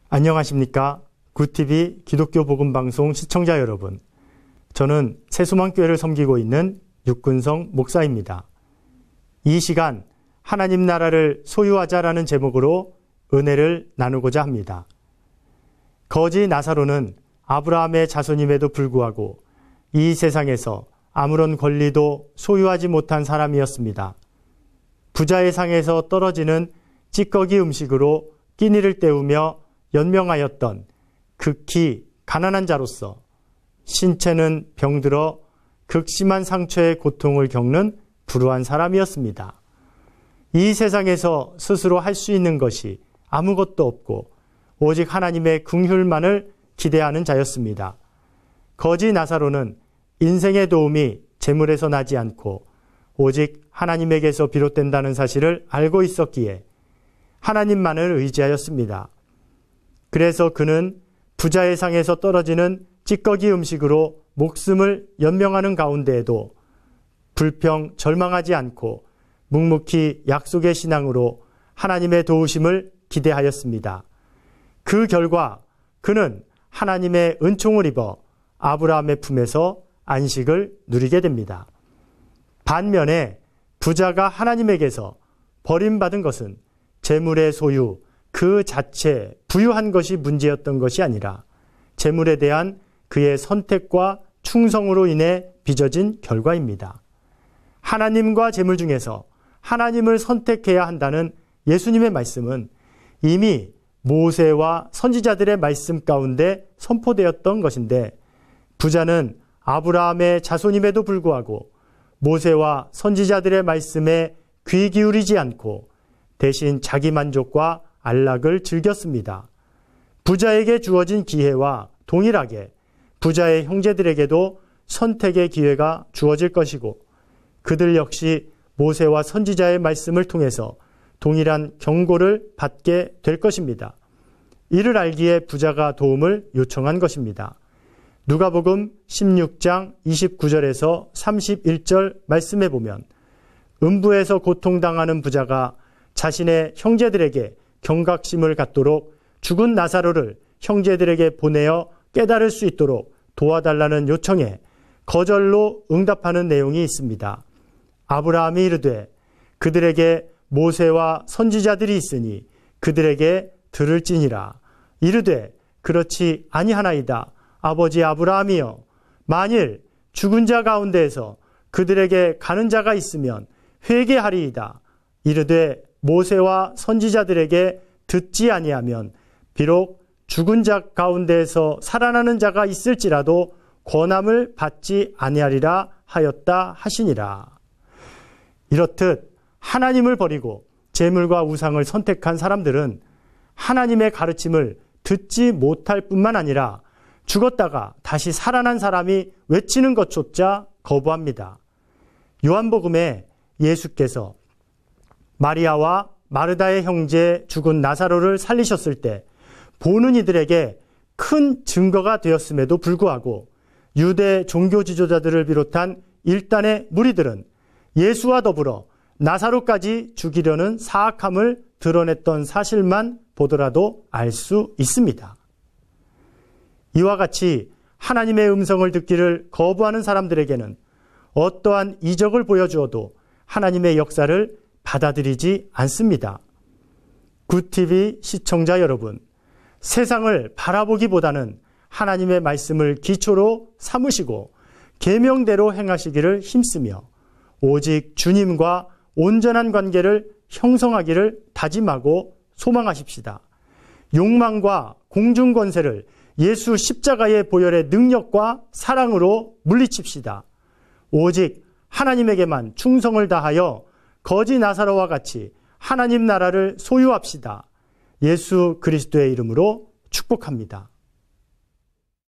안녕하십니까? 굿TV 기독교 복음방송 시청자 여러분. 저는 새수망교회를 섬기고 있는 육근성 목사입니다. 이 시간 하나님 나라를 소유하자라는 제목으로 은혜를 나누고자 합니다. 거지 나사로는 아브라함의 자손임에도 불구하고 이 세상에서 아무런 권리도 소유하지 못한 사람이었습니다. 부자의 상에서 떨어지는 찌꺼기 음식으로 끼니를 때우며 연명하였던 극히 가난한 자로서 신체는 병들어 극심한 상처의 고통을 겪는 불우한 사람이었습니다. 이 세상에서 스스로 할 수 있는 것이 아무것도 없고 오직 하나님의 긍휼만을 기대하는 자였습니다. 거지 나사로는 인생의 도움이 재물에서 나지 않고 오직 하나님에게서 비롯된다는 사실을 알고 있었기에 하나님만을 의지하였습니다. 그래서 그는 부자의 상에서 떨어지는 찌꺼기 음식으로 목숨을 연명하는 가운데에도 불평 절망하지 않고 묵묵히 약속의 신앙으로 하나님의 도우심을 기대하였습니다. 그 결과 그는 하나님의 은총을 입어 아브라함의 품에서 안식을 누리게 됩니다. 반면에 부자가 하나님에게서 버림받은 것은 재물의 소유 그 자체 부유한 것이 문제였던 것이 아니라 재물에 대한 그의 선택과 충성으로 인해 빚어진 결과입니다. 하나님과 재물 중에서 하나님을 선택해야 한다는 예수님의 말씀은 이미 모세와 선지자들의 말씀 가운데 선포되었던 것인데 부자는 아브라함의 자손임에도 불구하고 모세와 선지자들의 말씀에 귀 기울이지 않고 대신 자기 만족과 안락을 즐겼습니다. 부자에게 주어진 기회와 동일하게 부자의 형제들에게도 선택의 기회가 주어질 것이고 그들 역시 모세와 선지자의 말씀을 통해서 동일한 경고를 받게 될 것입니다. 이를 알기에 부자가 도움을 요청한 것입니다. 누가복음 16장 29절에서 31절 말씀에 보면 음부에서 고통당하는 부자가 자신의 형제들에게 경각심을 갖도록 죽은 나사로를 형제들에게 보내어 깨달을 수 있도록 도와달라는 요청에 거절로 응답하는 내용이 있습니다. 아브라함이 이르되 그들에게 모세와 선지자들이 있으니 그들에게 들을지니라. 이르되 그렇지 아니하나이다. 아버지 아브라함이여, 만일 죽은 자 가운데에서 그들에게 가는 자가 있으면 회개하리이다. 이르되 모세와 선지자들에게 듣지 아니하면 비록 죽은 자 가운데에서 살아나는 자가 있을지라도 권함을 받지 아니하리라 하였다 하시니라. 이렇듯 하나님을 버리고 재물과 우상을 선택한 사람들은 하나님의 가르침을 듣지 못할 뿐만 아니라 죽었다가 다시 살아난 사람이 외치는 것조차 거부합니다. 요한복음에 예수께서 마리아와 마르다의 형제 죽은 나사로를 살리셨을 때 보는 이들에게 큰 증거가 되었음에도 불구하고 유대 종교 지도자들을 비롯한 일단의 무리들은 예수와 더불어 나사로까지 죽이려는 사악함을 드러냈던 사실만 보더라도 알 수 있습니다. 이와 같이 하나님의 음성을 듣기를 거부하는 사람들에게는 어떠한 이적을 보여주어도 하나님의 역사를 받아들이지 않습니다. 굿TV 시청자 여러분, 세상을 바라보기보다는 하나님의 말씀을 기초로 삼으시고 계명대로 행하시기를 힘쓰며 오직 주님과 온전한 관계를 형성하기를 다짐하고 소망하십시다. 욕망과 공중권세를 예수 십자가의 보혈의 능력과 사랑으로 물리칩시다. 오직 하나님에게만 충성을 다하여 거지 나사로와 같이 하나님 나라를 소유합시다. 예수 그리스도의 이름으로 축복합니다.